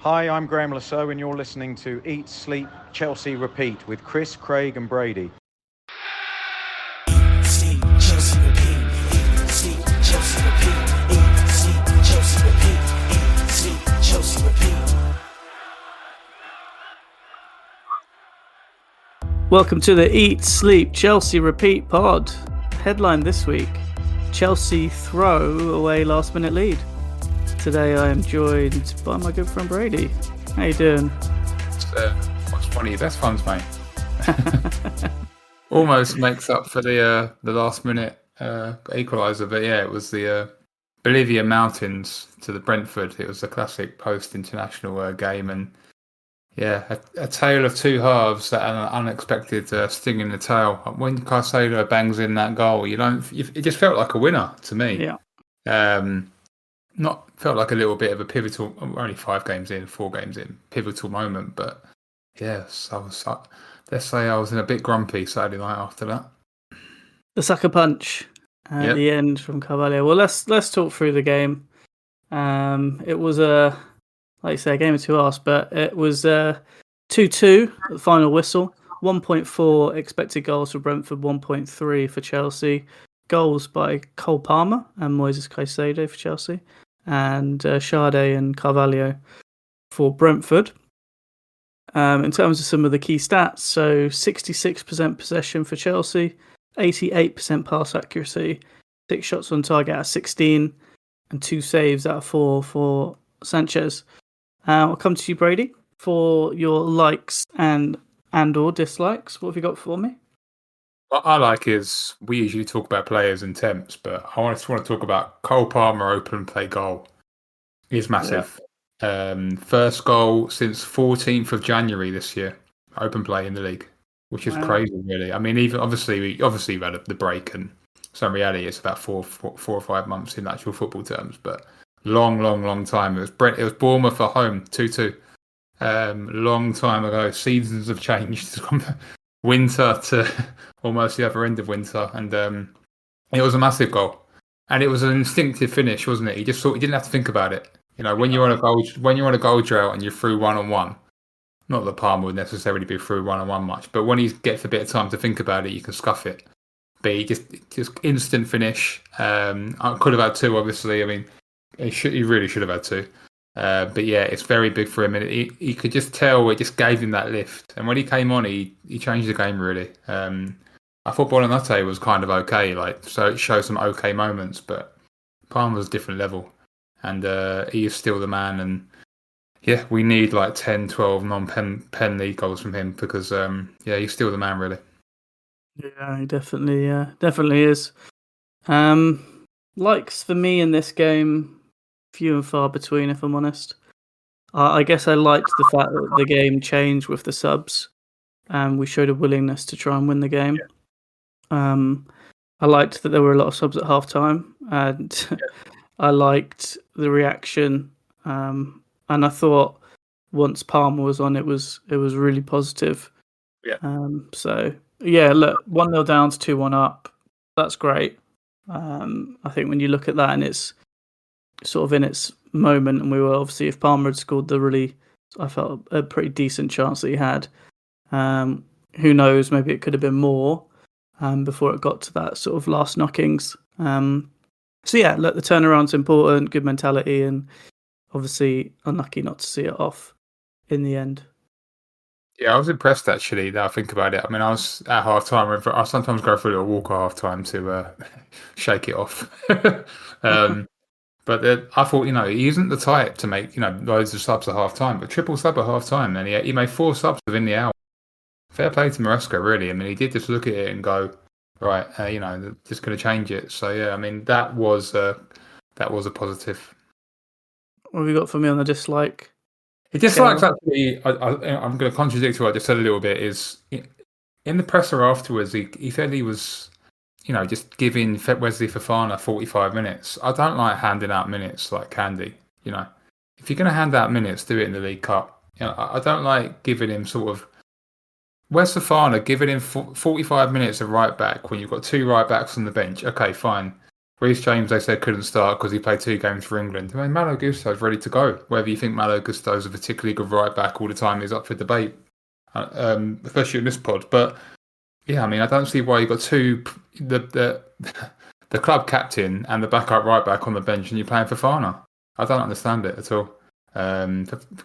Hi, I'm Graham Lasso, and you're listening to Eat, Sleep, Chelsea, Repeat with Chris, Craig, and Brady. Eat, sleep, Chelsea, repeat. Eat, sleep, Chelsea, repeat. Eat, sleep, Chelsea, repeat. Eat, sleep, Chelsea, repeat. Welcome to the Eat, Sleep, Chelsea, Repeat pod. Headline this week: Chelsea throw away last-minute lead. Today I am joined by my good friend Brady. How you doing? What's one of your best funds, mate? Almost makes up for the last-minute equaliser, but yeah, it was the Bolivia Mountains to the Brentford. It was a classic post-international game, and yeah, a tale of two halves. That an unexpected sting in the tail. When Caicedo bangs in that goal, it just felt like a winner to me. Yeah. Not felt like a little bit of a pivotal. Only 4 games in, pivotal moment. But yes, let's say I was in a bit grumpy Saturday night after that. The sucker punch at the end from Carvalho. Well, let's talk through the game. It was like you say, a game of two halves, but it was 2-2 at the final whistle. 1.4 expected goals for Brentford, 1.3 for Chelsea. Goals by Cole Palmer and Moises Caicedo for Chelsea, and Sade and Carvalho for Brentford. In terms of some of the key stats, so 66% possession for Chelsea, 88% pass accuracy, 6 shots on target out of 16, and 2 saves out of 4 for Sanchez. I'll come to you, Brady, for your likes and or dislikes. What have you got for me? What I like is we usually talk about players and temps, but I just want to talk about Cole Palmer open play goal. Is massive. Yeah. First goal since 14th of January this year, open play in the league, which is crazy, really. I mean, even obviously we've had the break, and so in reality it's about four or 5 months in actual football terms, but long time. It was Bournemouth at home, 2-2. Long time ago. Seasons have changed from winter to almost the other end of winter, and it was a massive goal, and it was an instinctive finish, wasn't it? He didn't have to think about it. You know, when you're on a goal drought and you're through 1-on-1, not that Palmer would necessarily be through 1-on-1 much, but when he gets a bit of time to think about it, you can scuff it. But he just instant finish. I could have had 2, obviously. I mean, he really should have had 2. But yeah, it's very big for him, and he could just tell it just gave him that lift. And when he came on, he changed the game really. I thought Bonanotte was kind of okay, so it showed some okay moments, but Palmer was a different level, and he is still the man. And yeah, we need 10, 12 non-pen league goals from him because he's still the man really. Yeah, he definitely is. Likes for me in this game, few and far between, if I'm honest. I guess I liked the fact that the game changed with the subs, and we showed a willingness to try and win the game. Yeah. I liked that there were a lot of subs at half time, and I liked the reaction. And I thought once Palmer was on, it was really positive. Yeah. So yeah, look, 1-0 down to 2-1 up. That's great. I think when you look at that and it's sort of in its moment, and we were obviously, if Palmer had scored I felt a pretty decent chance that he had. Who knows? Maybe it could have been more before it got to that sort of last knockings. So yeah, look, the turnaround's important, good mentality, and obviously unlucky not to see it off in the end. Yeah, I was impressed actually. Now I think about it. I mean, I was at half time. I sometimes go for a little walk at half time to shake it off. But I thought, he isn't the type to make loads of subs at half time, but triple sub at half time, and he made 4 subs within the hour. Fair play to Maresca, really. I mean, he did just look at it and go, right, just going to change it. So yeah, I mean, that was a positive. What have you got for me on the dislike? The dislikes actually, I'm going to contradict what I just said a little bit. Is in the presser afterwards, he said he was, just giving Wesley Fofana 45 minutes. I don't like handing out minutes like candy. If you're going to hand out minutes, do it in the League Cup. I don't like giving him sort of Wes Fofana, giving him 45 minutes of right back when you've got 2 right backs on the bench. Okay, fine. Reece James, they said, couldn't start because he played 2 games for England. I mean, Malo Gusto's ready to go. Whether you think Malo Gusto's a particularly good right back all the time is up for debate, especially in this pod. But yeah, I mean, I don't see why you got the club captain and the backup right back on the bench and you're playing for Fofana. I don't understand it at all.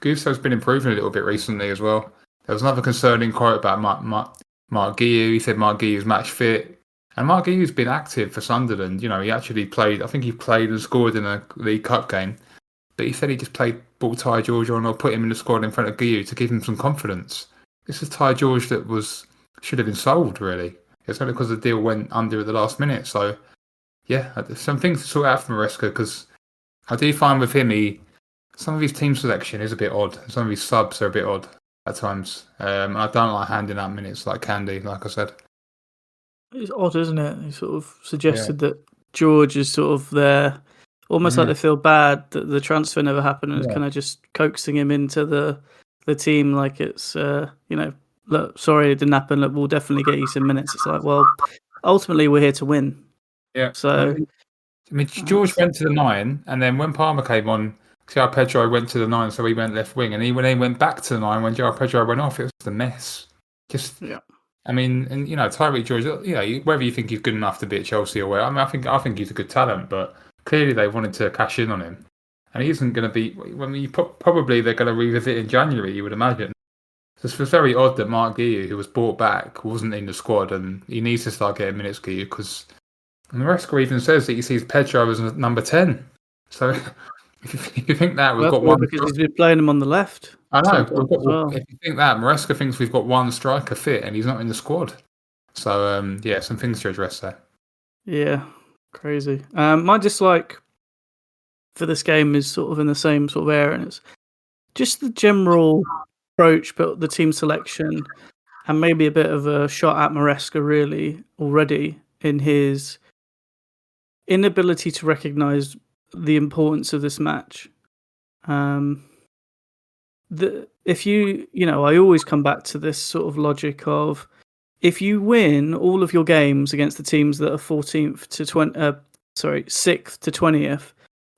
Gusto's been improving a little bit recently as well. There was another concerning quote about Mark Guiu. He said Mark Guiu's match fit. And Mark Guiu's been active for Sunderland. You know, he actually played, I think he played and scored in a League Cup game. But he said he just brought Ty George on or put him in the squad in front of Guiu to give him some confidence. This is Ty George that should have been sold, really. It's only because the deal went under at the last minute. So, yeah, some things to sort out for Maresca, because I do find with him, some of his team selection is a bit odd. Some of his subs are a bit odd at times. I don't like handing out minutes like Candy, like I said. It's odd, isn't it? He sort of suggested that George is sort of there, almost like they feel bad that the transfer never happened, and it's kind of just coaxing him into the team, like it's look, sorry it didn't happen. Look, we'll definitely get you some minutes. It's like, well, ultimately we're here to win. Yeah. So, I mean, George went to the 9, and then when Palmer came on, João Pedro went to the 9, so he went left wing, and when he went back to the 9, when João Pedro went off, it was just a mess. I mean, and Tyreek George, whether you think he's good enough to be at Chelsea or where, I mean, I think he's a good talent, but clearly they wanted to cash in on him, and he isn't going to be. I mean, probably they're going to revisit in January, you would imagine. So it's very odd that Mark Guiu, who was brought back, wasn't in the squad, and he needs to start getting minutes, Guiu, because Maresca even says that he sees Pedro as number 10. So if you think that we've got one, because he's been playing him on the left. I know. If you think that, Maresca thinks we've got one striker fit and he's not in the squad. So, some things to address there. Yeah, crazy. My dislike for this game is sort of in the same sort of area, and it's just the general approach, but the team selection, and maybe a bit of a shot at Maresca really already in his inability to recognise the importance of this match. If I always come back to this sort of logic of, if you win all of your games against the teams that are 14th to 6th to 20th,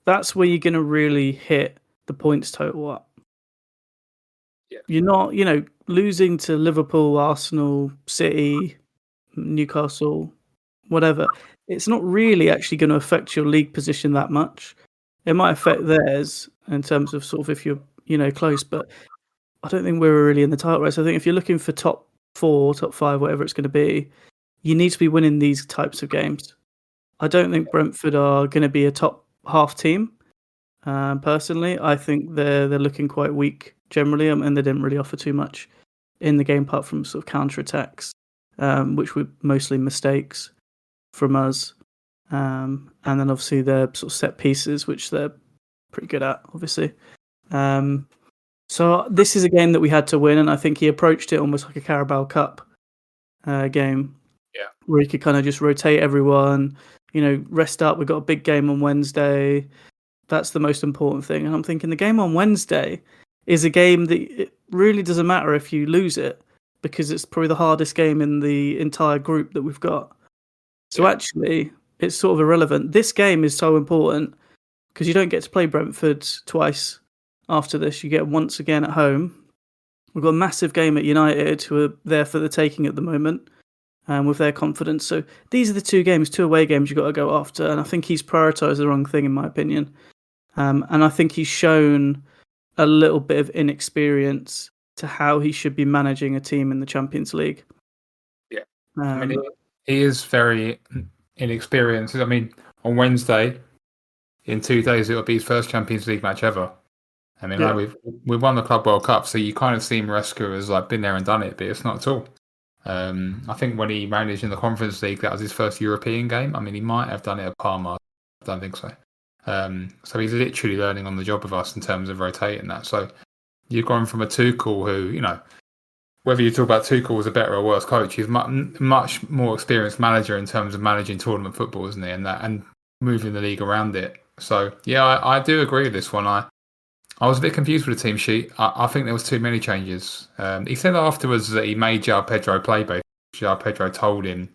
that's where you're going to really hit the points total up. Yeah. You're not, losing to Liverpool, Arsenal, City, Newcastle, whatever. It's not really actually going to affect your league position that much. It might affect theirs in terms of sort of if you're, close, but I don't think we're really in the title race. I think if you're looking for top 4, top 5, whatever it's going to be, you need to be winning these types of games. I don't think Brentford are going to be a top half team. Personally, I think they're looking quite weak generally, and they didn't really offer too much in the game apart from sort of counter attacks, which were mostly mistakes from us. And then obviously their sort of set pieces, which they're pretty good at, obviously. So this is a game that we had to win, and I think he approached it almost like a Carabao Cup game, where he could kind of just rotate everyone, rest up. We've got a big game on Wednesday. That's the most important thing. And I'm thinking the game on Wednesday is a game that it really doesn't matter if you lose it, because it's probably the hardest game in the entire group that we've got. So actually, it's sort of irrelevant. This game is so important because you don't get to play Brentford twice after this. You get once again at home. We've got a massive game at United, who are there for the taking at the moment, with their confidence. So these are the 2 away games you've got to go after. And I think he's prioritised the wrong thing, in my opinion. And I think he's shown a little bit of inexperience to how he should be managing a team in the Champions League. Yeah. I mean, he is very inexperienced. I mean, on Wednesday, in 2 days, it'll be his first Champions League match ever. I mean, we've won the Club World Cup, so you kind of see Maresca as like been there and done it, but it's not at all. I think when he managed in the Conference League, that was his first European game. I mean, he might have done it at Parma. I don't think so. So he's literally learning on the job with us in terms of rotating that. So you've gone from a Tuchel who, whether you talk about Tuchel as a better or worse coach, he's much more experienced manager in terms of managing tournament football, isn't he? And moving the league around it. So yeah, I do agree with this one. I was a bit confused with the team sheet. I think there was too many changes. He said afterwards that he made João Pedro play, basically. João Pedro told him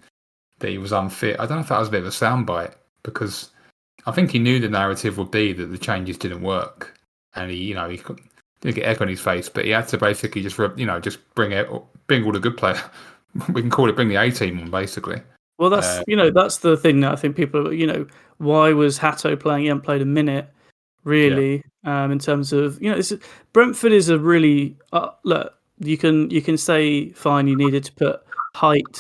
that he was unfit. I don't know if that was a bit of a soundbite, because I think he knew the narrative would be that the changes didn't work, and he didn't get egg on his face, but he had to basically just bring all the good players. We can call it bring the A team on, basically. Well, that's the thing that I think people, why was Hatto playing? He hadn't played a minute, really, in terms of, Brentford is a really, look, you can say, fine, you needed to put height.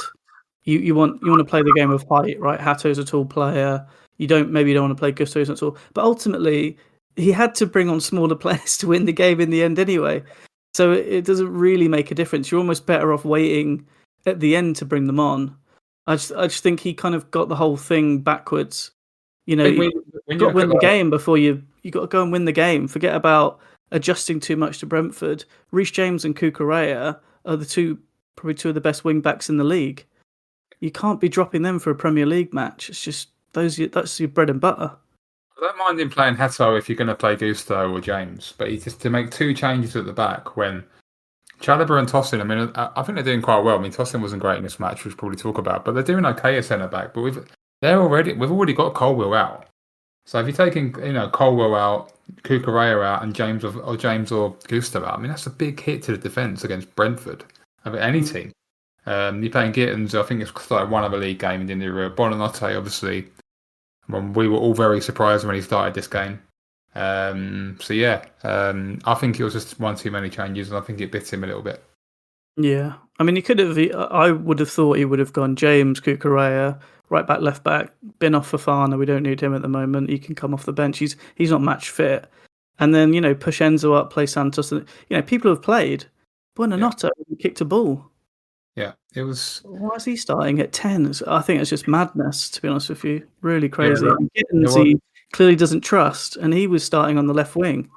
You want to play the game of height, right? Hatto's a tall player. Maybe you don't want to play Gusto's at all. But ultimately, he had to bring on smaller players to win the game in the end anyway. So it doesn't really make a difference. You're almost better off waiting at the end to bring them on. I just think he kind of got the whole thing backwards. You got to win the game before you got to go and win the game. Forget about adjusting too much to Brentford. Reece James and Cucurella are probably two of the best wing backs in the league. You can't be dropping them for a Premier League match. It's just that's your bread and butter. I don't mind him playing Hatto if you're going to play Gusto or James, but he just to make two changes at the back when Chalobah and Tosin. I mean, I think they're doing quite well. I mean, Tosin wasn't great in this match, we'll probably talk about, but they're doing okay at centre back. But we've already got Colwill out. So if you're taking Colwill out, Cucurella out, and James or Gusto out, I mean that's a big hit to the defence against Brentford. I mean any team. You're playing Gittins. I think it's like one other league game, and then you're Bonanotte, obviously. We were all very surprised when he started this game. I think it was just one too many changes, and I think it bit him a little bit. Yeah, I mean, he could have. I would have thought he would have gone James, Cucurella, right back, left back, been off Fofana. We don't need him at the moment. He can come off the bench. He's not match fit. And then push Enzo up, play Santos. People have played. Bonanotte kicked a ball. Yeah, it was. Why is he starting at 10? I think it's just madness, to be honest with you. Really crazy. Yeah, Gittins, he clearly doesn't trust, and he was starting on the left wing,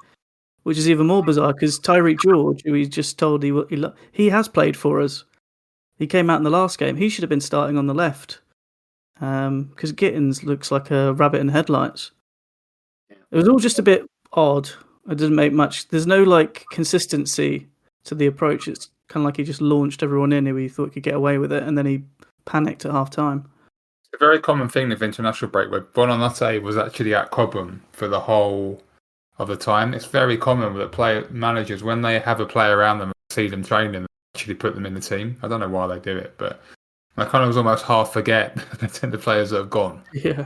which is even more bizarre because Tyreek George, who he's just told he has played for us. He came out in the last game. He should have been starting on the left because Gittins looks like a rabbit in headlights. It was all just a bit odd. It didn't make much. There's no consistency to the approach. It's kind of like he just launched everyone in who he thought could get away with it, and then he panicked at half time. It's a very common thing with international break where Bonanotte was actually at Cobham for the whole of the time. It's very common with managers, when they have a player around them and see them training, actually put them in the team. I don't know why they do it, but I kind of almost half forget the players that have gone. Yeah.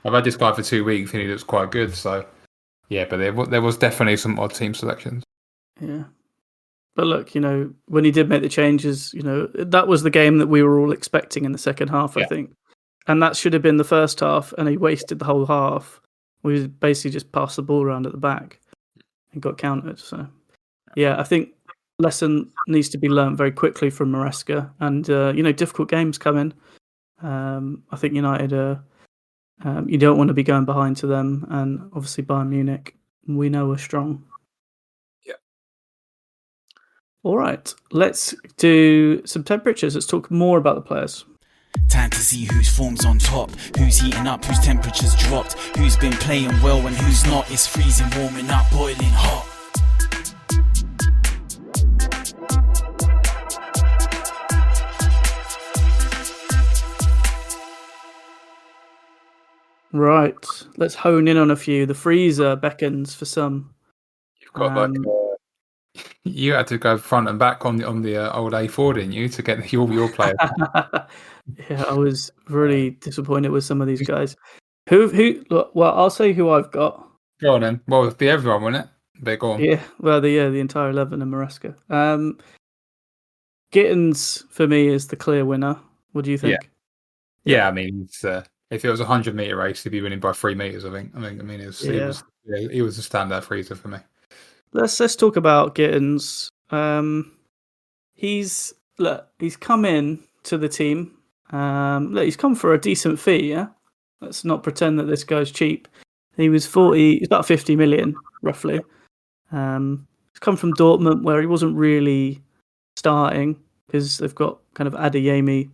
I've had this guy for 2 weeks and he looks quite good. So, yeah, but there was definitely some odd team selections. Yeah. But look, when he did make the changes, that was the game that we were all expecting in the second half, I think. And that should have been the first half, and he wasted the whole half. We basically just passed the ball around at the back and got countered. So, yeah, I think lesson needs to be learnt very quickly from Maresca. And, difficult games coming. I think United, you don't want to be going behind to them. And obviously Bayern Munich, we know are strong. All right, let's do some temperatures. Let's talk more about the players. Time to see whose form's on top, who's heating up, whose temperature's dropped, who's been playing well and who's not. It's freezing, warming up, boiling hot. Right, let's hone in on a few. The freezer beckons for some. You've got you had to go front and back on the old A4, didn't you, to get your players? Yeah, I was really disappointed with some of these guys. Who? Well, I'll say who I've got. Go on then. Well, it'd be everyone, wouldn't it? They're gone. Yeah, well, the entire 11 and Maresca. Gittins for me is the clear winner. What do you think? Yeah. I mean, if it was a 100-meter race, he'd be winning by 3 meters. I think. He was a standout freezer for me. Let's talk about Gittins. He's come in to the team. He's come for a decent fee. Yeah, let's not pretend that this guy's cheap. He's about 50 million roughly. He's come from Dortmund, where he wasn't really starting because they've got kind of Adeyemi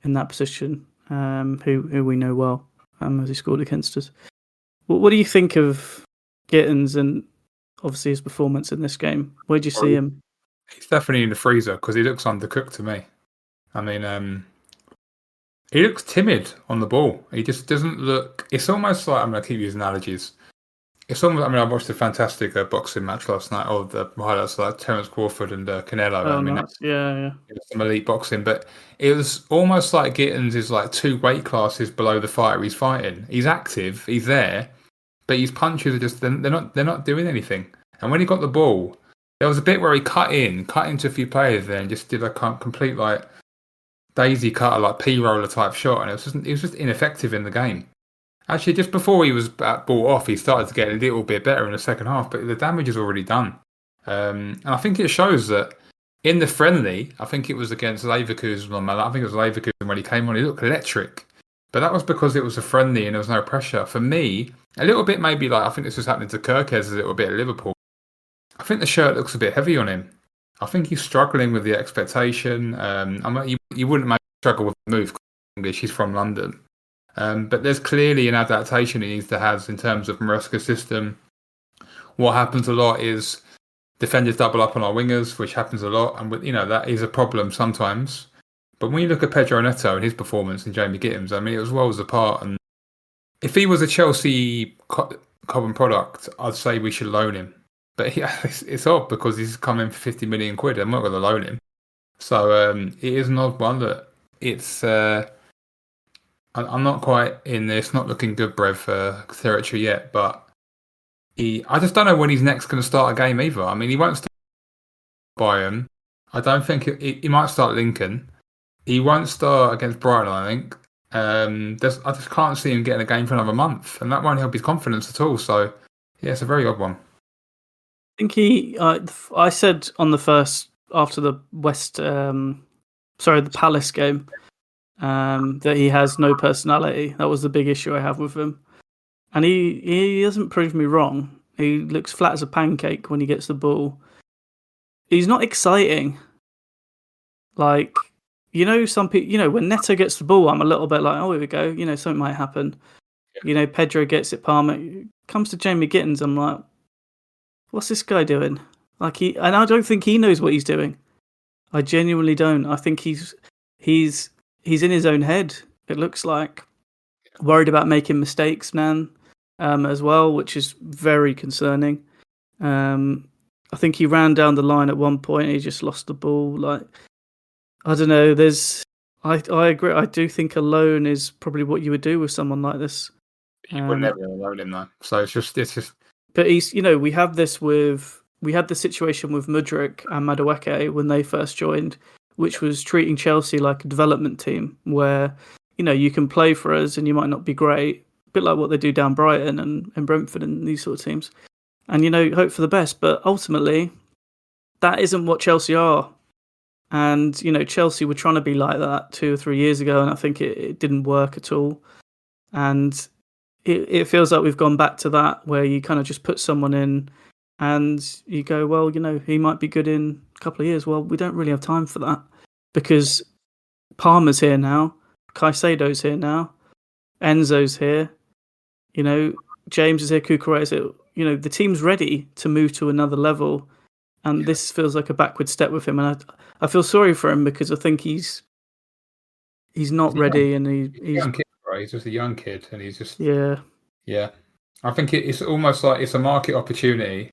in that position, who we know well, as he scored against us. What do you think of Gittins and obviously his performance in this game? Where do you see him? He's definitely in the freezer because he looks undercooked to me. I mean, he looks timid on the ball. He just doesn't look. It's almost like, I'm going to keep using analogies. It's almost. I mean, I watched a fantastic boxing match last night. Or the highlights like Terence Crawford and Canelo. Oh, I mean, nice. Yeah. some elite boxing, but it was almost like Gittins is like 2 weight classes below the fighter he's fighting. He's active, he's there, but his punches are just they're not doing anything. And when he got the ball, there was a bit where he cut into a few players there and just did a complete like daisy cutter, like P-roller type shot, and it was just ineffective in the game. Actually, just before he was brought off, he started to get a little bit better in the second half, but the damage is already done. And I think it shows that in the friendly, I think it was against Leverkusen. I think it was Leverkusen when he came on. He looked electric, but that was because it was a friendly and there was no pressure. For me, a little bit maybe like I think this was happening to Kirkez a little bit at Liverpool. I think the shirt looks a bit heavy on him. I think he's struggling with the expectation. You wouldn't maybe struggle with the move. English. He's from London. But there's clearly an adaptation he needs to have in terms of Maresca's system. What happens a lot is defenders double up on our wingers, which happens a lot, and that is a problem sometimes. But when you look at Pedro Neto and his performance and Jamie Gittins, I mean, it was worlds apart. And if he was a Chelsea common product, I'd say we should loan him. But it's odd because he's coming for 50 million quid. I'm not going to loan him. So it is an odd one that it's. I'm not quite in this. Not looking good, Brev, territory yet. But I just don't know when he's next going to start a game either. I mean, he won't start Bayern. I don't think he might start Lincoln. He won't start against Brighton, I think. I just can't see him getting a game for another month, and that won't help his confidence at all. So, yeah, it's a very odd one. I think I said on the first after the the Palace game, that he has no personality. That was the big issue I have with him, and he doesn't prove me wrong. He looks flat as a pancake when he gets the ball. He's not exciting. Like, some people, when Neto gets the ball, I'm a little bit like, oh, here we go. Something might happen. Yeah. Pedro gets it, Palmer. Comes to Jamie Gittins, I'm like, what's this guy doing? And I don't think he knows what he's doing. I genuinely don't. I think he's in his own head. It looks like worried about making mistakes, man, as well, which is very concerning. I think he ran down the line at one point. He just lost the ball. Like, I don't know. I agree. I do think a loan is probably what you would do with someone like this. You would never loan him though. So it's just. But we had the situation with Mudryk and Madueke when they first joined, which was treating Chelsea like a development team where, you can play for us and you might not be great, a bit like what they do down Brighton and Brentford and these sort of teams. And, hope for the best. But ultimately, that isn't what Chelsea are. And, Chelsea were trying to be like that 2 or 3 years ago, and I think it didn't work at all. And it feels like we've gone back to that, where you kind of just put someone in and you go, well, he might be good in a couple of years. Well, we don't really have time for that because Palmer's here now, Caicedo's here now, Enzo's here, James is here, Cucurella's here. The team's ready to move to another level, and this feels like a backward step with him. And I feel sorry for him because I think he's not ready, and he's a young kid, right? He's just a young kid, and he's just yeah. I think it's almost like it's a market opportunity.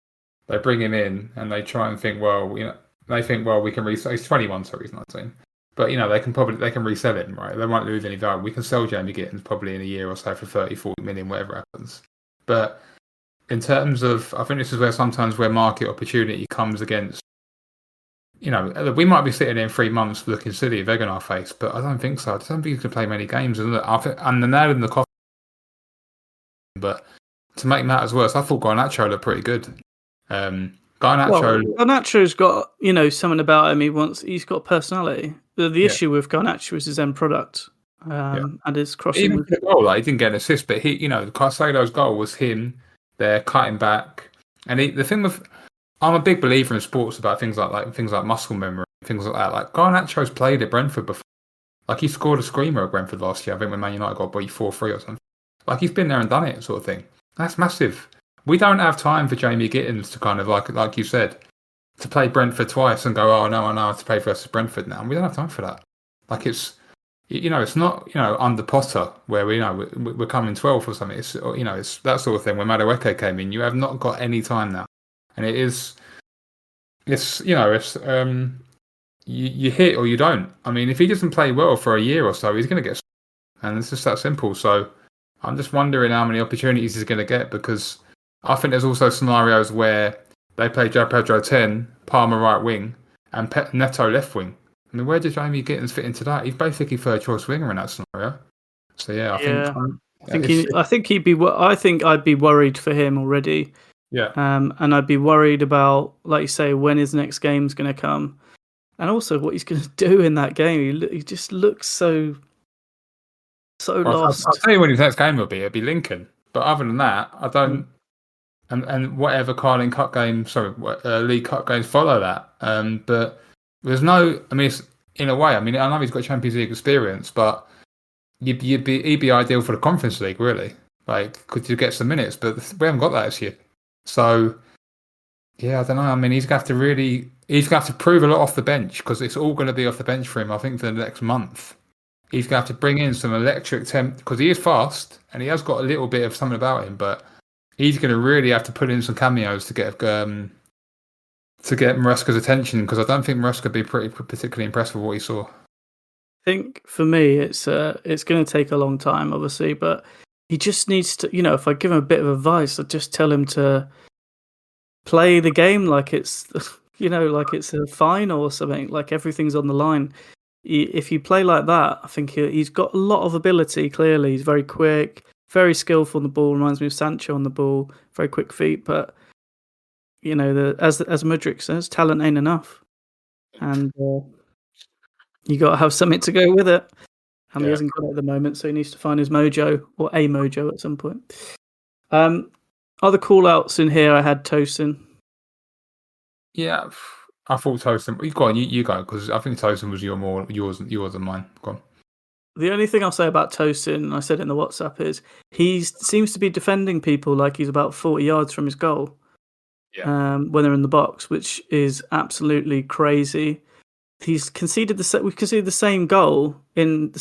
They bring him in and they try and think, we can resell. He's 21, so he's 19. But they can resell him, right? They won't lose any value. We can sell Jamie Gittins probably in a year or so for 30, 40 million, whatever happens. But in terms of, I think this is where sometimes market opportunity comes against. We might be sitting in 3 months looking silly with egg on our face, but I don't think so. I don't think you can play many games. And the nail in the coffin. But to make matters worse, I thought Garnacho looked pretty good. Garnacho's got something about him. He's got personality. The issue with Garnacho is his end product, and his crossing. Even the goal, he didn't get an assist, but Caicedo's goal was him there cutting back. And the thing with, I'm a big believer in sports about things like muscle memory, things like that. Like Garnacho's played at Brentford before. Like he scored a screamer at Brentford last year. I think when Man United got beat 4-3 or something. Like he's been there and done it, sort of thing. That's massive. We don't have time for Jamie Gittins to kind of like you said, to play Brentford twice and go, oh no, I know how to play versus Brentford now. We don't have time for that. Like it's not under Potter where we're coming 12th or something. It's it's that sort of thing. When Madueke came in, you have not got any time now, and it's you hit or you don't. I mean, if he doesn't play well for a year or so, he's going to get, and it's just that simple. So I'm just wondering how many opportunities he's going to get, because I think there's also scenarios where they play João Pedro 10, Palmer right wing, and Neto left wing. I mean, where did Jamie Gittins fit into that? He's basically third choice winger in that scenario. So yeah, I think he'd be. I think I'd be worried for him already. Yeah. And I'd be worried about, like you say, when his next game's going to come, and also what he's going to do in that game. He just looks so lost. I'll tell you when his next game will be. It'll be Lincoln. But other than that, I don't. And whatever Carling Cup games, League Cup games follow that. But there's no. I mean, it's in a way. I mean, I know he's got Champions League experience, but he'd be ideal for the Conference League, really. Like, could you get some minutes? But we haven't got that this year. So, yeah, I don't know. I mean, he's going to have to prove a lot off the bench, because it's all going to be off the bench for him, I think, for the next month. He's going to have to bring in some electric temp, because he is fast and he has got a little bit of something about him, but he's going to really have to put in some cameos to get Maresca's attention, because I don't think Maresca would be particularly impressed with what he saw. I think for me, it's going to take a long time, obviously, but he just needs to, if I give him a bit of advice, I'd just tell him to play the game like it's, like it's a final or something, like everything's on the line. If you play like that, I think he's got a lot of ability, clearly. He's very quick, very skillful on the ball, reminds me of Sancho on the ball, very quick feet, but, as Mudryk says, talent ain't enough. And you got to have something to go with it. And he hasn't got it at the moment, so he needs to find his mojo, or a mojo at some point. Other call-outs in here, I had Tosin. Yeah, I thought Tosin. You go on, you go, because I think Tosin was yours than mine. Go on. The only thing I'll say about Tosin, I said in the WhatsApp, is he seems to be defending people like he's about 40 yards from his goal. Yeah. When they're in the box, which is absolutely crazy. We've conceded the same goal in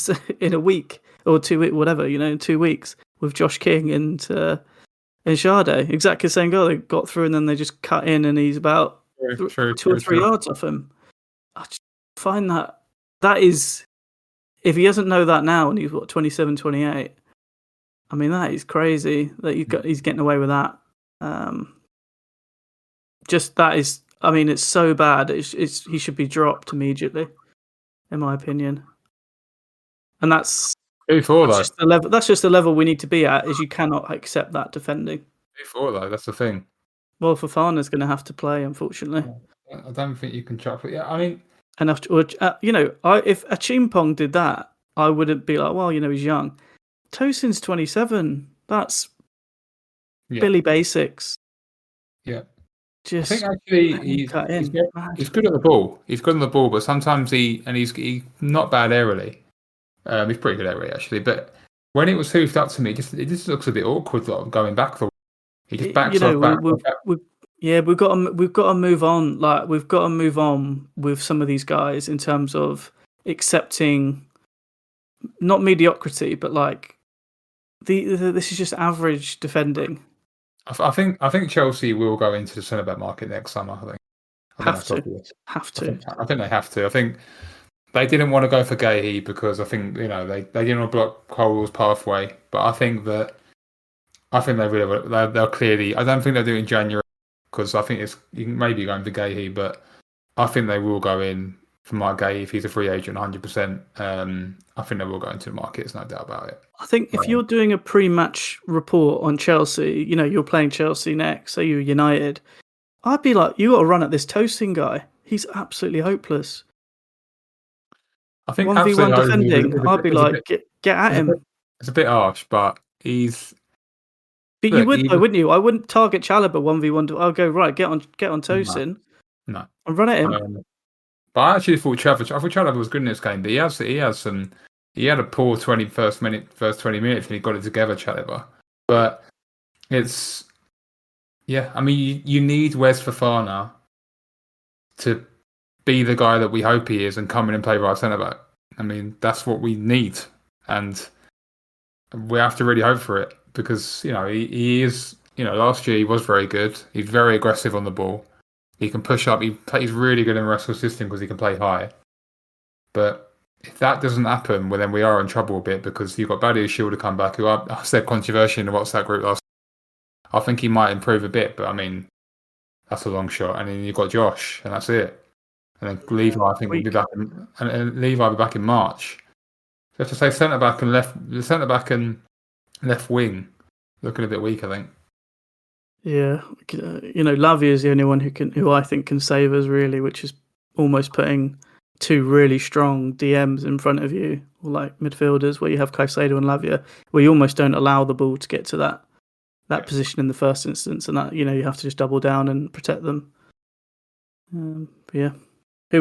a week or 2 weeks, whatever, in 2 weeks, with Josh King and Sade. Exactly the same goal. They got through and then they just cut in, and he's about 2 or 3 yards off him. I just find that is, if he doesn't know that now and he's 27, 28, I mean, that is crazy that he's getting away with that. Just that is. I mean, it's so bad. He should be dropped immediately, in my opinion. And that's just the level. That's just the level we need to be at. Is you cannot accept that defending. That's the thing. Well, Fofana's going to have to play, unfortunately. I don't think you can chop it. Yeah, I mean, if Achimpong did that, I wouldn't be like, well, he's young. Tosin's 27. That's Billy Basics. Yeah. I think actually he's good at the ball. He's good on the ball, but sometimes he's not bad aerially. He's pretty good aerially actually. But when it was hoofed up to me, it just looks a bit awkward, like, going back. He just backs off back. We've got to move on. Like, we've got to move on with some of these guys in terms of accepting not mediocrity, but like this is just average defending. I think Chelsea will go into the centre back market next summer. I think have to. I think they have to. I think they didn't want to go for Gahey because I think they didn't want to block Cole's pathway. But I think they really they'll clearly. I don't think they'll do it in January because I think you can maybe going for Gahey, but I think they will go in for Mark Gahey if he's a free agent, 100%. I think they will go into the market. There's no doubt about it. I think if you're doing a pre-match report on Chelsea, you're playing Chelsea next, so you're United, I'd be like, you got to run at this Tosin guy. He's absolutely hopeless. I think 1v1 defending, I'd be like, get at him. It's a bit harsh, but he's... But you would, though, wouldn't you? I wouldn't target Chalobah 1v1. I'll go, right, get on Tosin. No. And run at him. But I actually thought Chalobah was good in this game, but he had a poor first 20 minutes and he got it together, Chalobah. But it's... Yeah, I mean, you need Wes Fofana to be the guy that we hope he is and come in and play right centre-back. I mean, that's what we need, and we have to really hope for it because he is. Last year he was very good. He's very aggressive on the ball. He can push up. He's really good in the wrestle system because he can play high. But if that doesn't happen, well, then we are in trouble a bit because you've got Badia Shield to come back, who I said controversially in the WhatsApp group last. I think he might improve a bit, but I mean, that's a long shot. And then you've got Josh, and that's it. And then Levi, I think, will be back, and Levi will be back in March. So I have to say, centre back and left wing looking a bit weak, I think. Yeah, Lavia is the only one who I think can save us really, which is almost putting two really strong DMs in front of you, or like midfielders where you have Caicedo and Lavia, where you almost don't allow the ball to get to that position in the first instance, and that you have to just double down and protect them. Who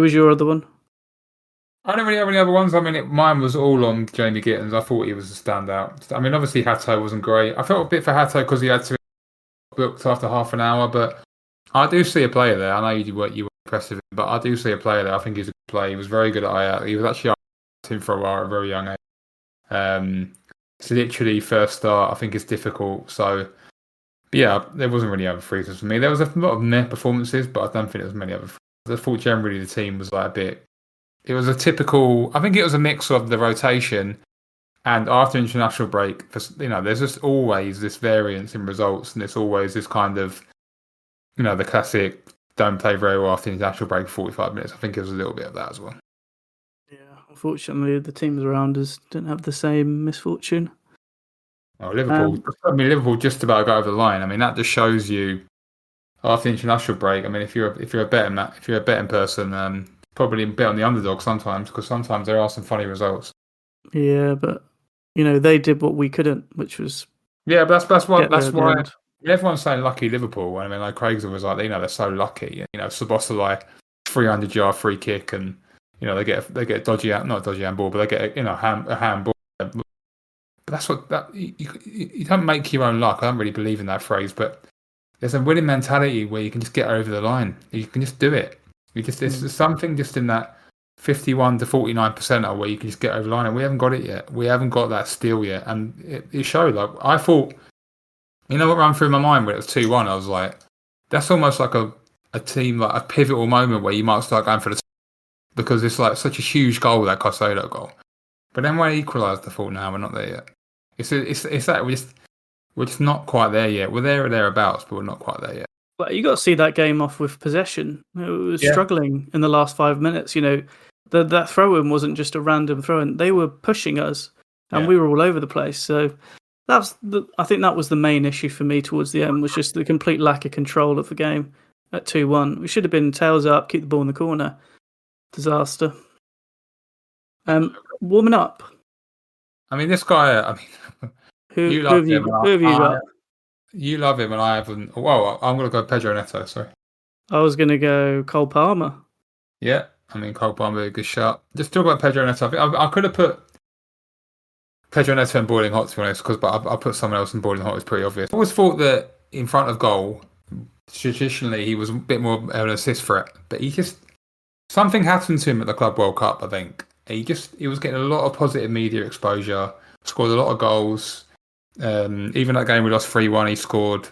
was your other one? I don't really have any other ones. I mean, mine was all on Jamie Gittins. I thought he was a standout. I mean, obviously Hato wasn't great. I felt a bit for Hato because he had to booked after half an hour, but I do see a player there. I know you were impressive, but I do see a player there. I think he's a good player. He was very good at IR. He was actually him for a while at a very young age. It's literally first start. I think it's difficult. So, yeah, there wasn't really other freezes for me. There was a lot of net performances, but I don't think there was many other freezes. I thought generally the team was like a bit. It was a typical. I think it was a mix of the rotation and after international break. There's just always this variance in results, and it's always this kind of, the classic don't play very well after international break for 45 minutes. I think it was a little bit of that as well. Yeah, unfortunately, the teams around us didn't have the same misfortune. Oh, Liverpool just about got over the line. I mean, that just shows you after international break. I mean, if you're a betting person, probably bet on the underdog sometimes because sometimes there are some funny results. Yeah, but they did what we couldn't, which was but that's why everyone's saying lucky Liverpool. I mean, like Craig's was like, they're so lucky. Szoboszlai 300-yard free kick, and they get not dodgy handball, but they get a handball. But that's you don't make your own luck. I don't really believe in that phrase, but there's a winning mentality where you can just get over the line. You can just do it. There's something just in that 51 to 49% where you can just get over the line, and we haven't got it yet. We haven't got that steal yet, and it showed. Like I thought, what ran through my mind when it was 2-1? I was like, that's almost like a team, like a pivotal moment where you might start going for the because it's like such a huge goal, that Caicedo goal. But then when I equalised, I thought, no, we're not there yet. It's that we're just not quite there yet. We're there or thereabouts, but we're not quite there yet. Well, you got to see that game off with possession. It was struggling in the last 5 minutes. That throw-in wasn't just a random throw-in. They were pushing us, and we were all over the place. So I think that was the main issue for me towards the end, was just the complete lack of control of the game at 2-1. We should have been tails up, keep the ball in the corner. Disaster. Warming up. I mean, this guy. Who have you got? You love him, and I haven't. Well, I'm going to go Pedro Neto. Sorry. I was going to go Cole Palmer. Yeah, I mean, Cole Palmer, a good shot. Just talk about Pedro Neto. I could have put Pedro Neto in boiling hot, to be honest, but I put someone else in boiling hot. It's pretty obvious. I always thought that in front of goal, traditionally, he was a bit more of an assist threat, but something happened to him at the Club World Cup, I think. He was getting a lot of positive media exposure, scored a lot of goals. Even that game we lost 3-1, he scored.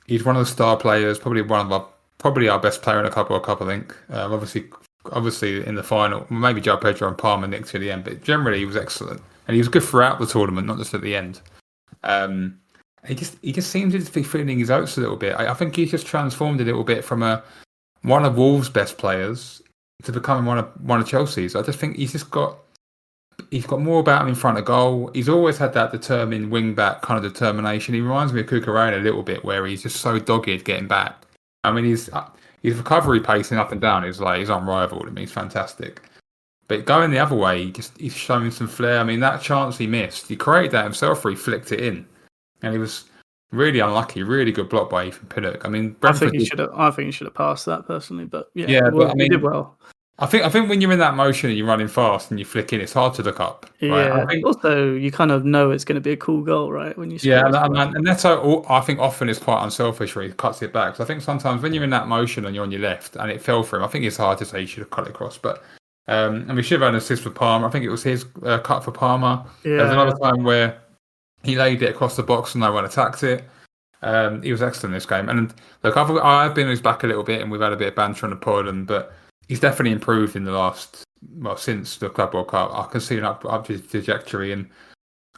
He's one of the star players, probably our best player in the Club World Cup, I think. Obviously in the final, maybe João Pedro and Palmer nicked to the end, but generally he was excellent, and he was good throughout the tournament, not just at the end. He just seems to be feeling his oats a little bit. I think he's just transformed a little bit from one of Wolves' best players to becoming one of Chelsea's. I just think he's got more about him in front of goal. He's always had that determined wing back kind of determination. He reminds me of Cucurella a little bit, where he's just so dogged getting back. I mean, his recovery pacing up and down is he's unrivaled. I mean, he's fantastic. But going the other way, he's showing some flair. I mean, that chance he missed, he created that himself, where he flicked it in, and he was really unlucky. Really good block by Ethan Pinnock. I mean, Brentford, I think he should have passed that personally, but he did well. I think when you're in that motion and you're running fast and you flick in, it's hard to look up. Yeah. Right? Also, you kind of know it's going to be a cool goal, right? When you score. And Neto, I think often is quite unselfish where he cuts it back. So I think sometimes when you're in that motion and you're on your left and it fell for him, I think it's hard to say he should have cut it across. But And we should have had an assist for Palmer. I think it was his cut for Palmer. Yeah. There's another time where he laid it across the box and no one attacked it. He was excellent in this game. And look, I've been on his back a little bit, and we've had a bit of banter on the pod, but he's definitely improved in the since the Club World Cup. I can see an up trajectory, and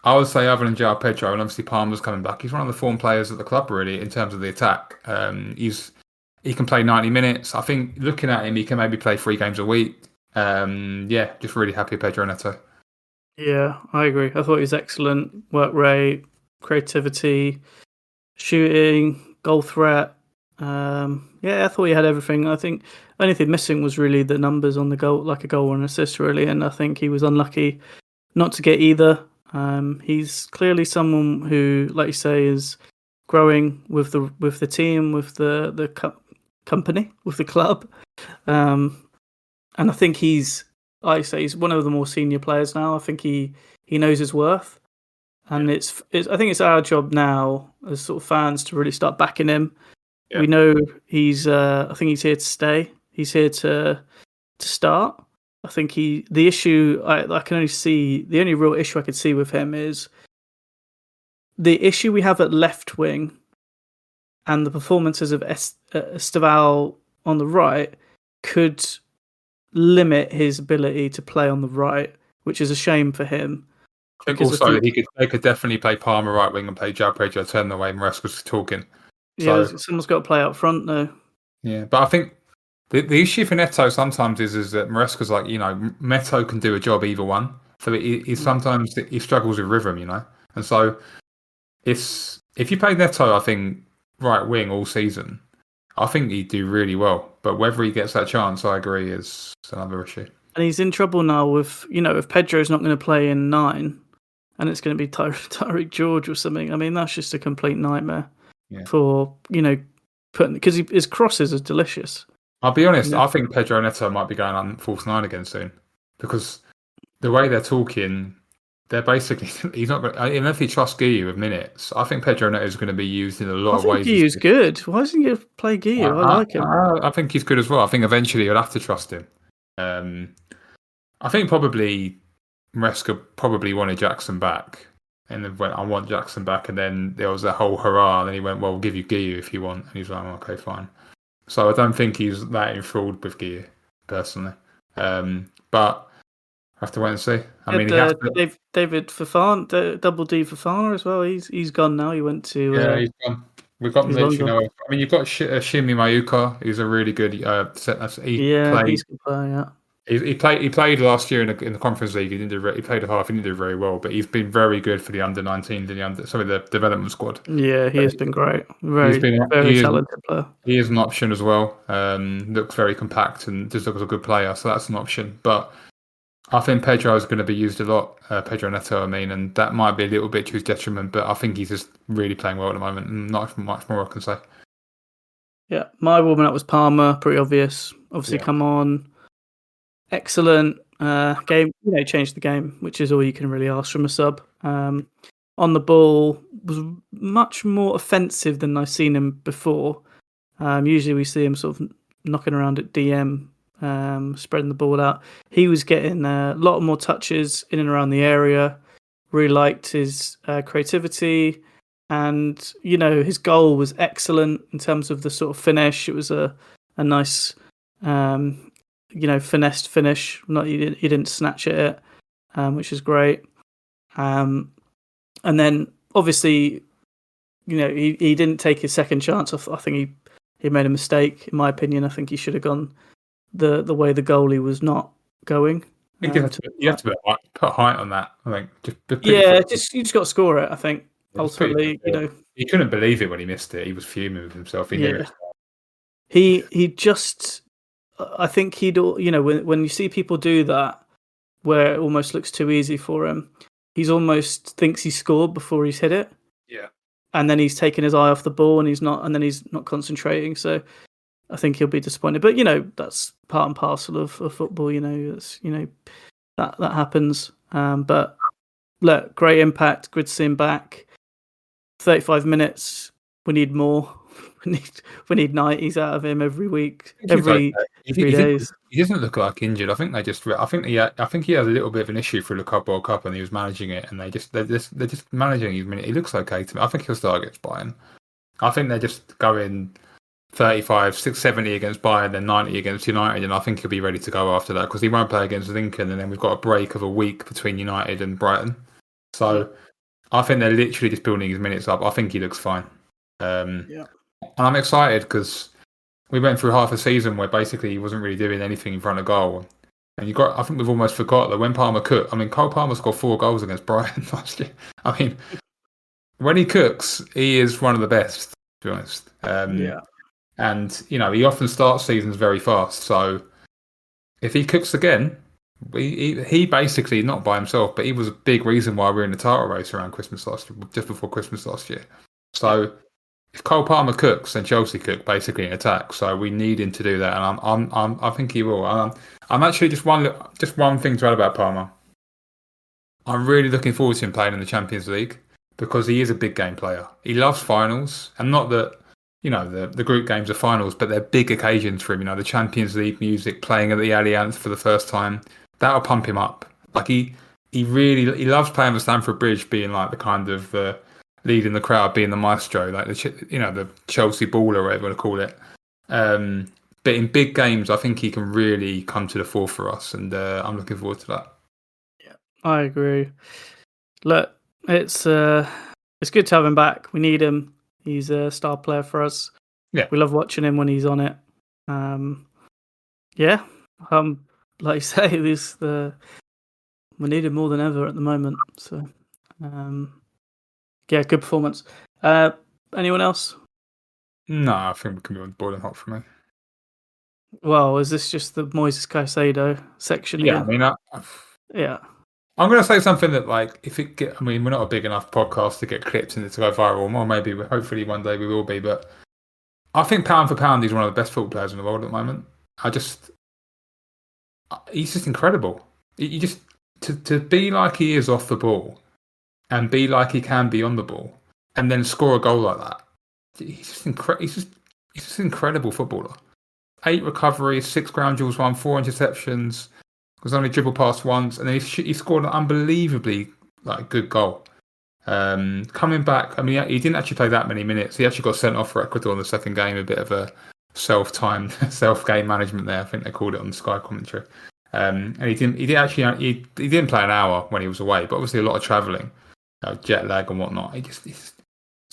I would say other than João Pedro, and obviously Palmer's coming back, he's one of the form players at the club really in terms of the attack. He can play 90 minutes. I think looking at him, he can maybe play 3 games a week. Just really happy with Pedro Neto. Yeah, I agree. I thought he was excellent. Work rate, creativity, shooting, goal threat. I thought he had everything. I think the only thing missing was really the numbers on the goal, like a goal and assist, really. And I think he was unlucky not to get either. He's clearly someone who, like you say, is growing with the team, with the company, with the club. And I think he's one of the more senior players now. I think he knows his worth. And I think it's our job now as sort of fans to really start backing him. Yeah. We know I think he's here to stay. He's here to start. I think the only real issue I could see with him is the issue we have at left wing and the performances of Esteval on the right could limit his ability to play on the right, which is a shame for him. I think also they could definitely play Palmer right wing and play João Pedro turn the way Maresca's talking. Yeah, someone's got to play up front though. Yeah, but I think the issue for Neto sometimes is that Maresca's like, Neto can do a job either one. So he sometimes he struggles with rhythm, and so if you play Neto, I think right wing all season, I think he'd do really well. But whether he gets that chance, I agree, is another issue. And he's in trouble now with, if Pedro's not going to play in 9 and it's going to be Tyreek George or something. I mean, that's just a complete nightmare for, because his crosses are delicious. I'll be honest, I think Pedro Neto might be going on false 9 again soon because the way they're talking, they're basically, he's not going to, unless he trusts Guiu with minutes, I think Pedro Neto is going to be used in a lot of ways. I think Guiu's good. Why doesn't he play Guiu? I like him. I think he's good as well. I think eventually you'll have to trust him. I think probably Maresca probably wanted Jackson back, and then went, "I want Jackson back." And then there was a whole hurrah. And then he went, "Well, we'll give you Guiu if you want." And he's like, "Okay, fine." So I don't think he's that enthralled with Guiu personally, but I have to wait and see. I mean, David Fofana, Double D Fofana as well. He's gone now. He went to he's gone. We've got I mean, you've got Shimi Mayuka, who's a really good he's a good player. Yeah. He played last year in the Conference League. He played a half. He didn't do very well, but he's been very good for the under-19s and the development squad. Yeah, he has been great. Very talented player. He is an option as well. Looks very compact and just looks like a good player, so that's an option. But I think Pedro is going to be used a lot. Pedro Neto, and that might be a little bit to his detriment. But I think he's just really playing well at the moment, and not much more I can say. Yeah, my warming up was Palmer. Pretty obvious. Obviously, come on. Excellent game, changed the game, which is all you can really ask from a sub. On the ball, was much more offensive than I've seen him before. Usually we see him sort of knocking around at DM, spreading the ball out. He was getting a lot more touches in and around the area. Really liked his creativity, and his goal was excellent in terms of the sort of finish. It was a nice finessed finish. He didn't snatch at it, which is great. And then obviously, he didn't take his second chance. I think he made a mistake, in my opinion. I think he should have gone the way the goalie was not going. I think you have to put height on that. I think you just got to score it. I think ultimately, he couldn't believe it when he missed it. He was fuming with himself. He knew it. He just. I think when you see people do that, where it almost looks too easy for him, he's almost thinks he scored before he's hit it. Yeah. And then he's taken his eye off the ball, and he's not concentrating. So I think he'll be disappointed. But that's part and parcel of football. It's that happens. But look, great impact. Good to see him back. 35 minutes. We need more. We need 90s out of him every week, every 3 days. He doesn't look like injured. I think he had a little bit of an issue through the Club World Cup, and he was managing it, and they're just managing his minute. He looks okay to me. I think he'll start against Bayern. I think they're just going 35, 70 against Bayern, then 90 against United, and I think he'll be ready to go after that because he won't play against Lincoln, and then we've got a break of a week between United and Brighton. So I think they're literally just building his minutes up. I think he looks fine. And I'm excited because we went through half a season where basically he wasn't really doing anything in front of goal. And I think we've almost forgot that when Palmer cooked, Cole Palmer scored 4 goals against Brighton last year. When he cooks, he is one of the best, to be honest. And, he often starts seasons very fast. So if he cooks again, he basically, not by himself, but he was a big reason why we're in the title race around Christmas last year, just before Christmas last year. So if Cole Palmer cooks, then Chelsea cook basically in attack. So we need him to do that, and I think he will. I'm actually just one thing to add about Palmer. I'm really looking forward to him playing in the Champions League because he is a big game player. He loves finals, and not that the group games are finals, but they're big occasions for him. The Champions League music playing at the Allianz for the first time, that'll pump him up. Like he loves playing the Stamford Bridge, being like the kind of leading the crowd, being the maestro, like the Chelsea baller, or whatever you want to call it. But in big games, I think he can really come to the fore for us, and I'm looking forward to that. Yeah, I agree. Look, it's good to have him back. We need him. He's a star player for us. Yeah, we love watching him when he's on it. Like you say, we need him more than ever at the moment. So, good performance. Anyone else? No, I think we can be on boiling hot for me. Well, is this just the Moises Caicedo section again? Yeah. I'm going to say something that, we're not a big enough podcast to get clips and to go viral. Or maybe, hopefully, one day we will be. But I think pound for pound, he's one of the best football players in the world at the moment. He's just incredible. To be like he is off the ball, and be like he can be on the ball, and then score a goal like that. He's just an incredible footballer. 8 recoveries, 6 ground duels won, 4 interceptions. Was only dribbled past once, and then he scored an unbelievably good goal. Coming back, he didn't actually play that many minutes. He actually got sent off for Ecuador in the second game. A bit of a self-game management there. I think they called it on the Sky commentary. And he didn't play an hour when he was away, but obviously a lot of travelling, jet lag and whatnot. He just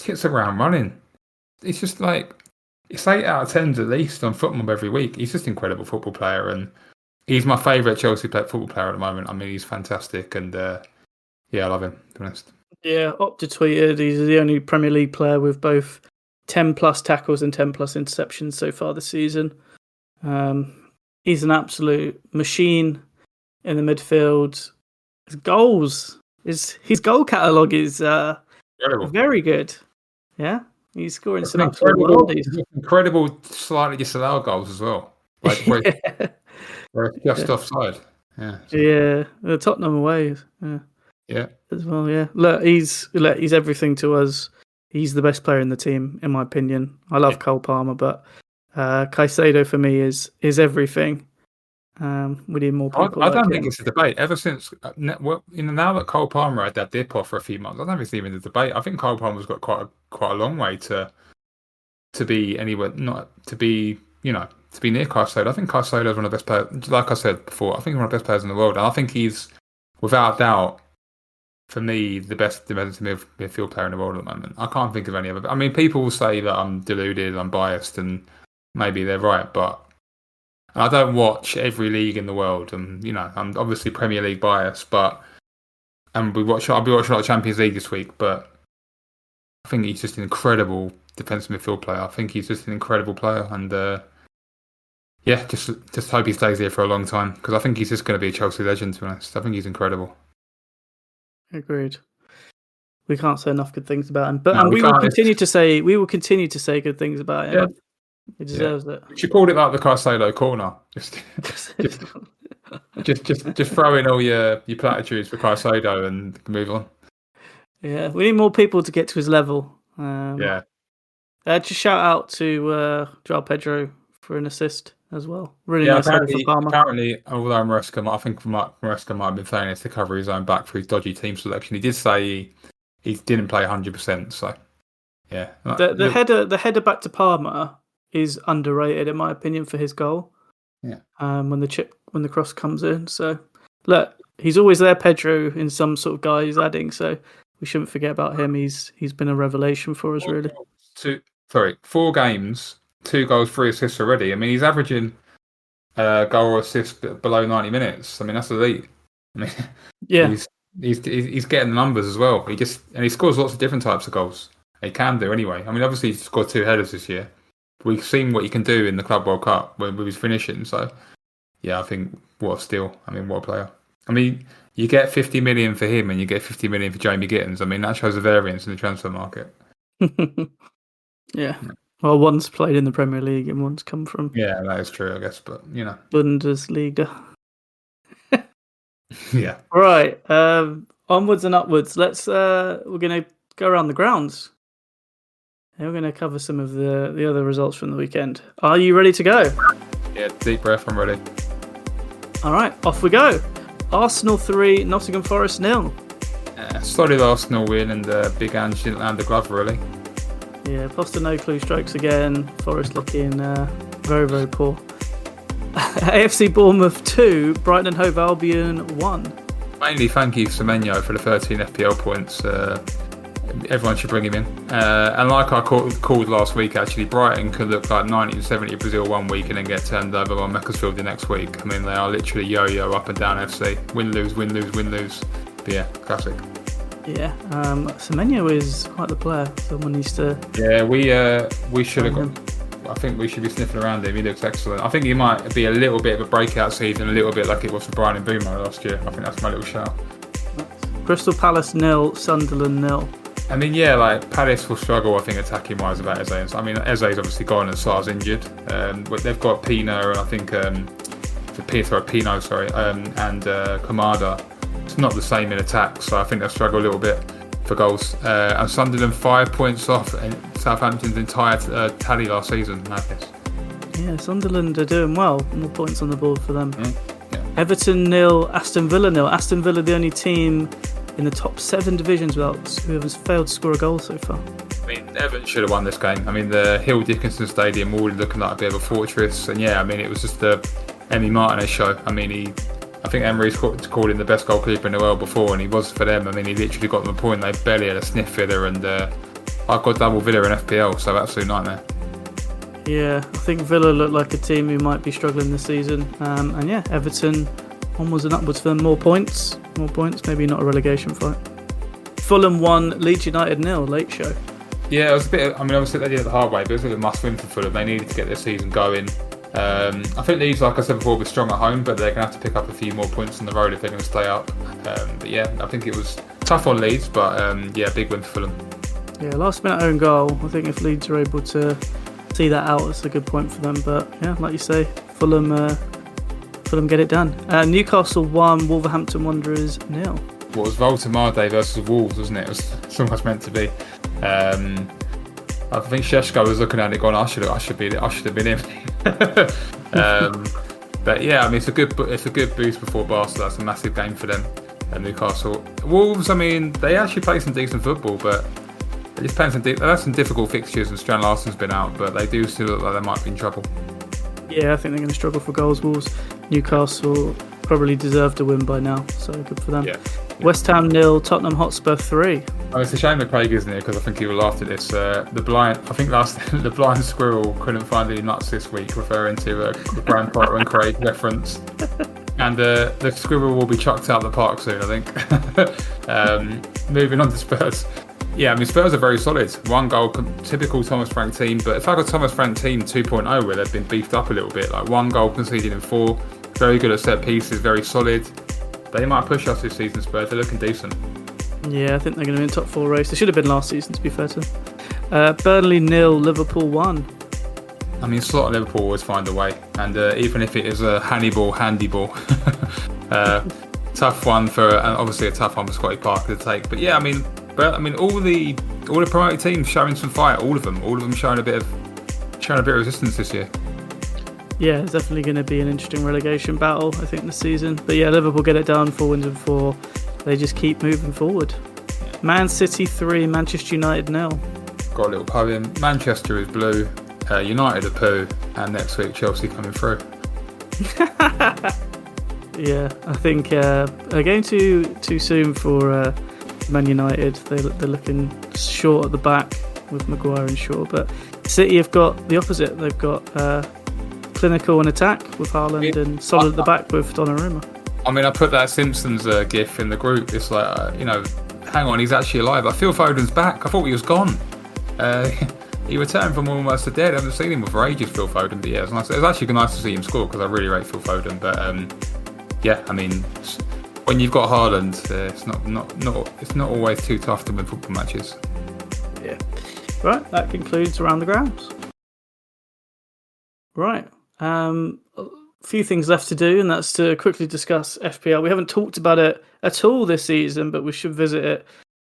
hits the ground running. It's just it's 8 out of 10 at least on Football every week. He's just an incredible football player, and he's my favourite Chelsea football player at the moment. He's fantastic, and I love him, to be honest. Yeah, Opta tweeted he's the only Premier League player with both 10 plus tackles and 10 plus interceptions so far this season. He's an absolute machine in the midfield. His goals, his goal catalogue is very good. Yeah, he's scoring some absolute worldies. Incredible, slightly disallowed goals as well. Just offside. Yeah. Yeah, the Tottenham away. Yeah. As well. Yeah. Look, he's everything to us. He's the best player in the team, in my opinion. I love Cole Palmer, but Caicedo for me is everything. We need more people. I don't think it's a debate. Ever since now that Cole Palmer had that dip off for a few months, I don't think it's even a debate. I think Cole Palmer's got quite a long way to be anywhere, not to be to be near Caicedo. I think Caicedo is one of the best players. Like I said before, I think he's one of the best players in the world, and I think he's without doubt, for me, the best defensive midfield player in the world at the moment. I can't think of any other. People will say that I'm deluded, I'm biased, and maybe they're right, but I don't watch every league in the world, and I'm obviously Premier League biased, but I'll be watching a lot of Champions League this week, but I think he's just an incredible defensive midfield player. I think he's just an incredible player, and just hope he stays here for a long time, because I think he's just going to be a Chelsea legend, to be honest. I think he's incredible. Agreed. We can't say enough good things about him, but we will continue to say good things about him. Yeah. He deserves it. She called it like the Caicedo corner. Just throw in all your platitudes for Caicedo and move on. Yeah, we need more people to get to his level. Just shout out to João Pedro for an assist as well. Really Yeah, nice header for Palmer. apparently, although Maresca might have been saying this to cover his own back for his dodgy team selection, he did say he didn't play 100%. So, yeah. The header back to Palmer is underrated in my opinion for his goal. Yeah. When the cross comes in. So, look, he's always there, Pedro, in some sort of guy he's adding. So we shouldn't forget about him. He's been a revelation for us, really. 4 games, 2 goals, 3 assists already. I mean, he's averaging goal or assist below 90 minutes. I mean, that's elite. I mean, yeah, he's getting the numbers as well. He scores lots of different types of goals. He can do anyway. I mean, obviously he's scored 2 headers this year. We've seen what he can do in the Club World Cup with his finishing. So, yeah, I think what a steal. I mean, what a player. I mean, you get 50 million for him and you get 50 million for Jamie Gittins. I mean, that shows a variance in the transfer market. Yeah. Well, one's played in the Premier League and one's come from. Yeah, that is true, I guess. But, Bundesliga. Yeah. Right. Onwards and upwards. We're going to go around the grounds. And we're going to cover some of the other results from the weekend. Are you ready to go? Yeah, deep breath, I'm ready. All right, off we go. Arsenal 3, Nottingham Forest 0. Solid Arsenal win and Big Ange didn't land the glove, really. Yeah, Postecoglou strikes again. Forest looking very, very poor. AFC Bournemouth 2, Brighton and Hove Albion 1. Mainly thank you Semenyo for the 13 FPL points. Everyone should bring him in. And like I called last week, actually, Brighton could look like 1970 Brazil one week and then get turned over by Macclesfield the next week. I mean, they are literally yo-yo up and down FC. Win, lose, win, lose, win, lose. But yeah, classic. Yeah, Semenyo is quite the player. Someone needs to... Yeah, we should have got... I think we should be sniffing around him. He looks excellent. I think he might be a little bit of a breakout season, a little bit like it was for Brian Mbeumo last year. I think that's my little shout. Crystal Palace 0, Sunderland 0. I mean, yeah, like Palace will struggle, I think, attacking wise without Eze. I mean, Eze's obviously gone and Sarr's injured. But they've got Pino and I think and Kamada. It's not the same in attack, so I think they'll struggle a little bit for goals. And Sunderland 5 points off Southampton's entire tally last season. Madness. Yeah, Sunderland are doing well. More points on the board for them. Yeah. Everton 0, Aston Villa 0. Aston Villa the only team in the top 7 divisions who has failed to score a goal so far. I mean, Everton should have won this game. I mean, the Hill Dickinson Stadium already looking like a bit of a fortress. And yeah, I mean, it was just the Emi Martinez show. I mean, I think Emery's called him the best goalkeeper in the world before, and he was for them. I mean, he literally got them a point. They barely had a sniff Villa, and I've got double Villa in FPL, so absolute nightmare. Yeah, I think Villa look like a team who might be struggling this season. And yeah, Everton onwards and upwards for them. More points, maybe not a relegation fight. Fulham 1, Leeds United 0, late show. Yeah, it was a bit. I mean, obviously they did it the hard way, but it was a must-win for Fulham. They needed to get their season going. I think Leeds, like I said before, were strong at home, but they're going to have to pick up a few more points on the road if they're going to stay up. But yeah, I think it was tough on Leeds, but yeah, big win for Fulham. Yeah, last minute own goal. I think if Leeds are able to see that out, it's a good point for them. But yeah, like you say, Fulham get it done. Newcastle 1, Wolverhampton Wanderers 0. Well, it was Voltemade versus Wolves, wasn't it? It was almost meant to be. I think Šeško was looking at it going, I should have been him. But yeah, I mean, it's a good boost before Barca. That's a massive game for them. Newcastle Wolves. I mean, they actually play some decent football, but it just depends. They have some difficult fixtures, and Strand Larsen's been out, but they do still look like they might be in trouble. Yeah, I think they're going to struggle for goals. Wolves. Newcastle probably deserved a win by now, so good for them. Yeah. West Ham 0, Tottenham Hotspur 3. Oh, it's a shame that Craig isn't here because I think he will laugh at this. The blind squirrel couldn't find any nuts this week, referring to a Graham Potter and Craig reference. And the squirrel will be chucked out the park soon, I think. Moving on to Spurs. Yeah, I mean, Spurs are very solid. 1 goal, typical Thomas Frank team, but it's like a Thomas Frank team 2.0 where they've been beefed up a little bit. Like 1 goal conceded in 4, very good at set pieces, very solid. They might push us this season, Spurs. They're looking decent. Yeah, I think they're going to be in top 4 race. They should have been last season, to be fair to them. Burnley 0, Liverpool 1. I mean, slot Liverpool always find a way, and even if it is a handy ball, tough one for obviously a tough one for Scotty Parker to take. But yeah, I mean, all the promoted teams showing some fight. All of them showing a bit of resistance this year. Yeah, it's definitely going to be an interesting relegation battle, I think, this season. But yeah, Liverpool get it done, 4-4. They just keep moving forward. Man City 3, Manchester United 0. Got a little poem. Manchester is blue, United are poo, and next week Chelsea coming through. Yeah, I think again too soon for Man United. They're looking short at the back with Maguire and Shaw, but City have got the opposite. They've got clinical in attack with Haaland and solid at the back with Donnarumma. I mean, I put that Simpsons gif in the group. It's like, hang on, he's actually alive. Like, Phil Foden's back. I thought he was gone. He returned from almost the dead. I haven't seen him for ages, Phil Foden. But yeah, it's nice. It's actually nice to see him score because I really rate Phil Foden. But yeah, I mean, when you've got Haaland, it's not always too tough to win football matches. Yeah. Right, that concludes Around the Grounds. Right. A few things left to do, and that's to quickly discuss FPL. We haven't talked about it at all this season, but we should visit it.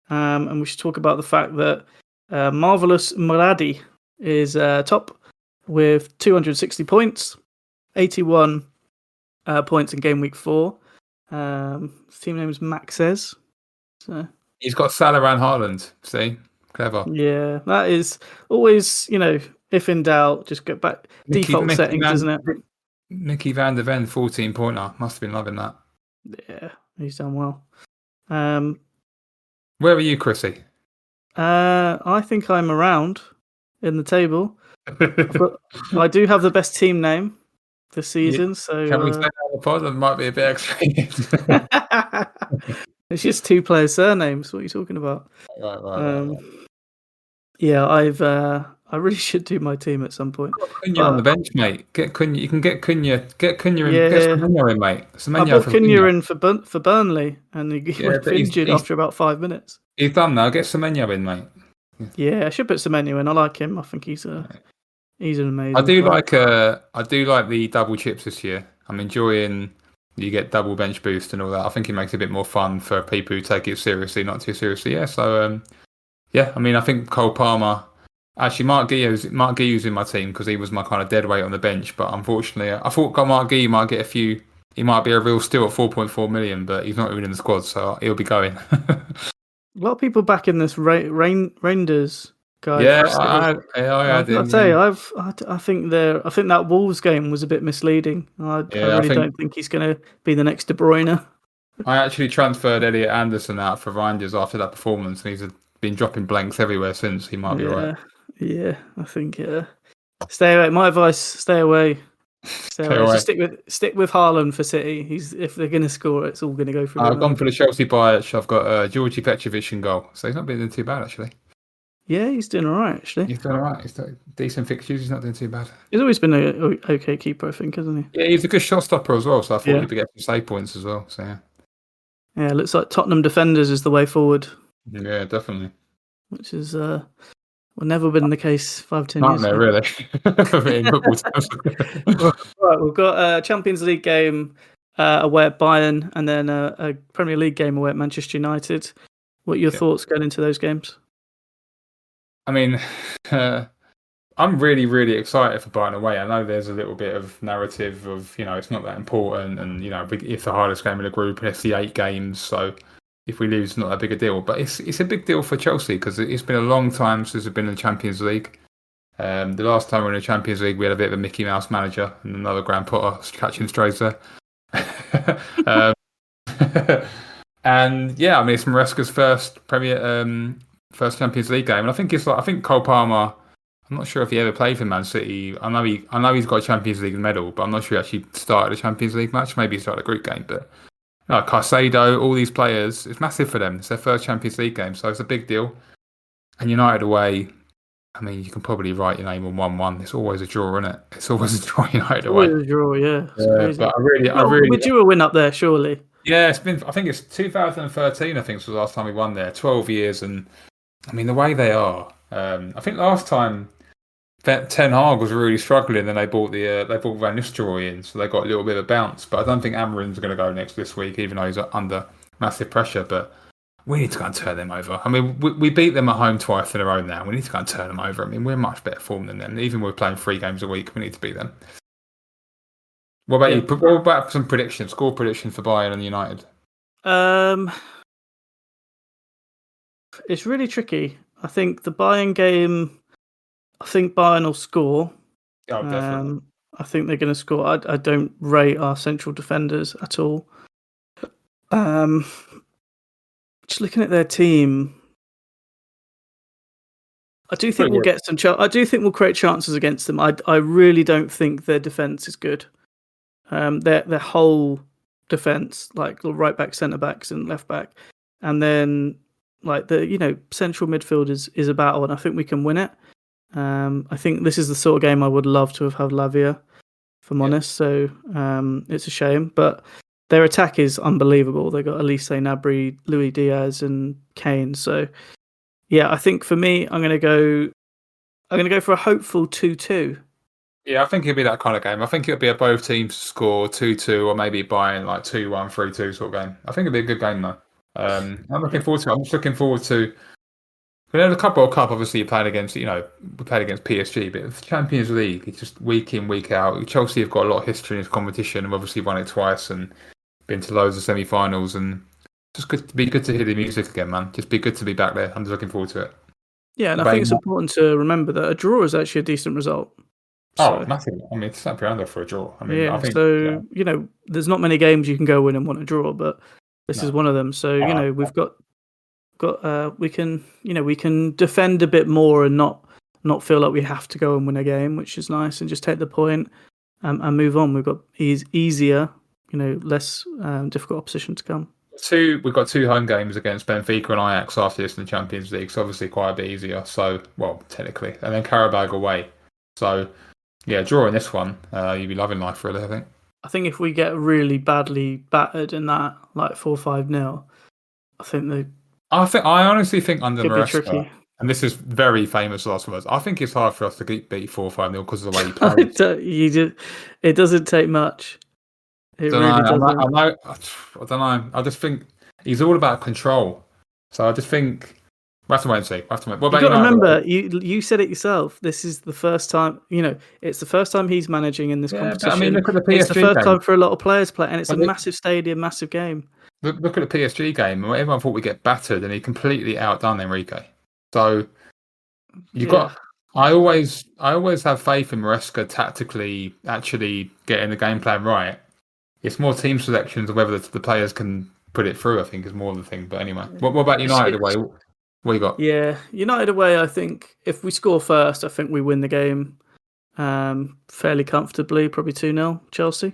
And we should talk about the fact that Marvelous Muradi is top with 260 points, 81 points in game week 4. His team name is Maxes. So he's got Salah and Haaland. See, clever. Yeah, that is always, if in doubt, just go back. Default settings, isn't it? Mickey van der Ven, 14-pointer. Must have been loving that. Yeah, he's done well. Where are you, Chrissy? I think I'm around in the table. I do have the best team name this season. Yeah. So can we say that on the pod? That might be a bit extra. It's just 2 players' surnames. What are you talking about? Right. Yeah, I really should do my team at some point. Cunha on the bench, mate. Get Cunha. You can get Cunha. Get Cunha in. Yeah. Get Semenyo in, mate. I put Cunha in for Burnley, and he went injured after about 5 minutes. He's done now. Get Semenyo in, mate. Yeah, I should put Semenyo in. I like him. I think he's an amazing. I do like the double chips this year. I'm enjoying. You get double bench boost and all that. I think it makes it a bit more fun for people who take it seriously, not too seriously. Yeah. So yeah. I mean, I think Cole Palmer. Actually, Mark Guiu's in my team because he was my kind of dead weight on the bench. But unfortunately, I thought Mark Guiu might get a few. He might be a real steal at 4.4 million, but he's not even in the squad, so he'll be going. A lot of people back in this Rangers guy. Yeah, I did. I'd say I think that Wolves game was a bit misleading. I don't think he's going to be the next De Bruyne. I actually transferred Elliot Anderson out for Rangers after that performance, and he's been dropping blanks everywhere since. He might be right. Yeah, I think stay away. My advice: stay away. Stay away. Just stick with Haaland for City. If they're going to score, it's all going to go through. I've gone for the Chelsea bias. I've got Georgi Petrovic in goal, so he's not been too bad actually. Yeah, he's doing all right actually. He's doing all right. He's doing decent fixtures. He's not doing too bad. He's always been an okay keeper, I think, hasn't he? Yeah, he's a good shot stopper as well. So I thought he'd get some save points as well. So yeah. Yeah, it looks like Tottenham defenders is the way forward. Yeah, definitely. Which is never been the case 5-10 years ago. Really. In football terms. Right, we've got a Champions League game away at Bayern, and then a Premier League game away at Manchester United. What are your thoughts going into those games? I mean, I'm really, really excited for Bayern away. I know there's a little bit of narrative of, it's not that important, and it's the hardest game in the group, and it's the 8 games, so if we lose, it's not that big a deal. But it's a big deal for Chelsea because it's been a long time since we've been in the Champions League. The last time we were in the Champions League, we had a bit of a Mickey Mouse manager and another Graham Potter catching strays there. And yeah, I mean, it's Maresca's first Champions League game, and I think Cole Palmer. I'm not sure if he ever played for Man City. I know he's got a Champions League medal, but I'm not sure he actually started a Champions League match. Maybe he started a group game, but. Caicedo, all these players, it's massive for them. It's their first Champions League game, so it's a big deal. And United away, I mean, you can probably write your name on 1-1. It's always a draw, isn't it? It's always a draw, United away. Always a draw, yeah. But I really. We're due a win up there, surely. Yeah, I think it's 2013. I think was the last time we won there. 12 years, and I mean the way they are. I think last time Ten Hag was really struggling, and they brought Van Nistelrooy in, so they got a little bit of a bounce. But I don't think Amarin's going to go this week, even though he's under massive pressure. But we need to go and turn them over. I mean, we beat them at home twice in a row now. We need to go and turn them over. I mean, we're much better form than them. Even if we're playing 3 games a week, we need to beat them. What about you? What about some predictions? Score predictions for Bayern and United? It's really tricky. I think the Bayern game. I think Bayern will score. Oh, definitely. I think they're going to score. I don't rate our central defenders at all. Just looking at their team, I do think we'll get some. I do think we'll create chances against them. I really don't think their defense is good. Their whole defense, like right back, centre backs, and left back, and then like the central midfield is a battle, and I think we can win it. I think this is the sort of game I would love to have had Lavia, if I'm honest. So it's a shame, but their attack is unbelievable. They got Elise Nabry, Louis Diaz, and Kane. So yeah, I think for me, I'm going to go for a hopeful 2-2. Yeah, I think it'll be that kind of game. I think it'll be a both teams score 2-2 or maybe Bayern like 2-1, 3-2 sort of game. I think it'll be a good game though. I'm looking forward to it. I'm just looking forward to. We had a couple of cup. Obviously, you played against we played against PSG, but the Champions League, it's just week in, week out. Chelsea have got a lot of history in this competition. Have obviously won it twice and been to loads of semi-finals, and just good to hear the music again, man. Just be good to be back there. I'm just looking forward to it. Yeah, and I think it's important to remember that a draw is actually a decent result. Oh, massive. I mean, it's not Piranda for a draw. I mean, I think, there's not many games you can go in and want a draw, but this is one of them. So, we've got we can defend a bit more and not feel like we have to go and win a game, which is nice, and just take the point and move on. We've got easier, less difficult opposition to come. We've got 2 home games against Benfica and Ajax after this in the Champions League, so obviously quite a bit easier. So, well, technically, and then Karabag away. So, yeah, drawing this one, you'd be loving life, really. I think if we get really badly battered in that, like 4-5-0, I honestly think under Maresca, and this is very famous last words, I think it's hard for us to beat 4-5-0 because of the way he plays. It doesn't take much. I don't know. I just think he's all about control. So I just think we have to wait and see. What about you? Got to remember, you said it yourself. This is the first time. It's the first time he's managing in this competition. But, I mean, look at the PSG It's the first game. time for a lot of players to play, and it's a massive stadium, massive game. Look at the PSG game. Everyone thought we'd get battered, and he completely outdone Enrique. So I always have faith in Maresca tactically actually getting the game plan right. It's more team selections of whether the players can put it through, I think, is more the thing. But anyway, what about United away? What you got? Yeah, United away, I think if we score first, I think we win the game fairly comfortably, probably 2-0 Chelsea.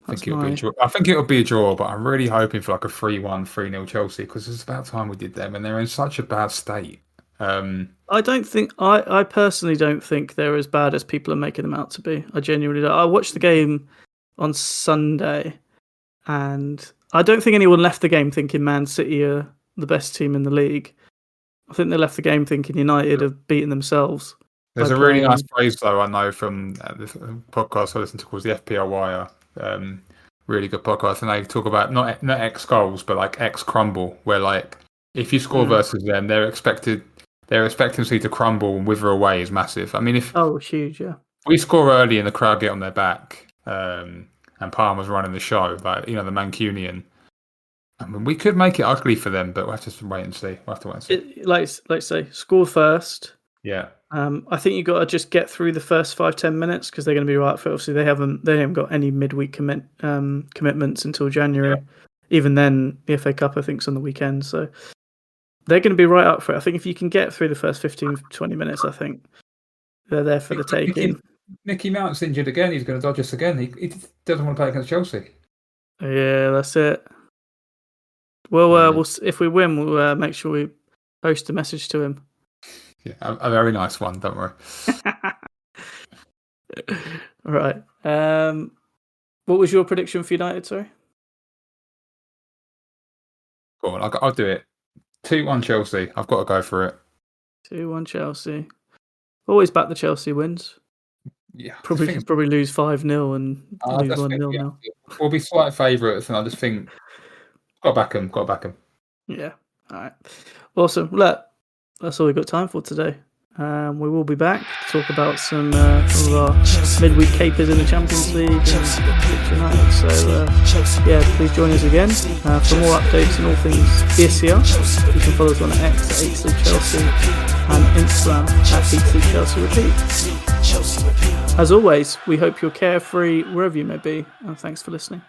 I think it'll be a draw, but I'm really hoping for like a 3-1, 3-0 Chelsea because it's about time we did them, and they're in such a bad state. I personally don't think they're as bad as people are making them out to be. I genuinely don't. I watched the game on Sunday, and I don't think anyone left the game thinking Man City are the best team in the league. I think they left the game thinking United have beaten themselves. There's a really nice phrase though I know from this podcast I listen to called the FPL Wire. Really good podcast, and they talk about not X goals but like X crumble, where like if you score versus them, their expectancy to crumble and wither away is massive. I mean, huge, yeah. We score early and the crowd get on their back, and Palmer's running the show, like the Mancunian. I mean, we could make it ugly for them, but we'll have to wait and see. Like say, score first. Yeah. I think you've got to just get through the first 5-10 minutes because they're going to be right for it. Obviously, they haven't got any midweek commitments until January. Yeah. Even then, the FA Cup I think is on the weekend, so they're going to be right up for it. I think if you can get through the first 15-20 minutes, I think they're there for the taking. Nicky Mount's injured again. He's going to dodge us again. He doesn't want to play against Chelsea. Yeah, that's it. Well, if we win, we'll make sure we post a message to him. Yeah, a very nice one. Don't worry. All right. What was your prediction for United? Sorry. Go on. I'll do it. 2-1 Chelsea. I've got to go for it. 2-1 Chelsea. Always back the Chelsea wins. Yeah. Probably lose 5-0 and lose 1-0 now. We'll be slight favourites, and I just think got to back them. Yeah. All right. Awesome. Look, that's all we've got time for today. We will be back to talk about some of our midweek capers in the Champions League and Leeds United. So please join us again for more updates on all things ESCR. You can follow us on X at 8 Sleep Chelsea and Instagram at 8 Sleep Chelsea Repeat. As always, we hope you're carefree wherever you may be, and thanks for listening.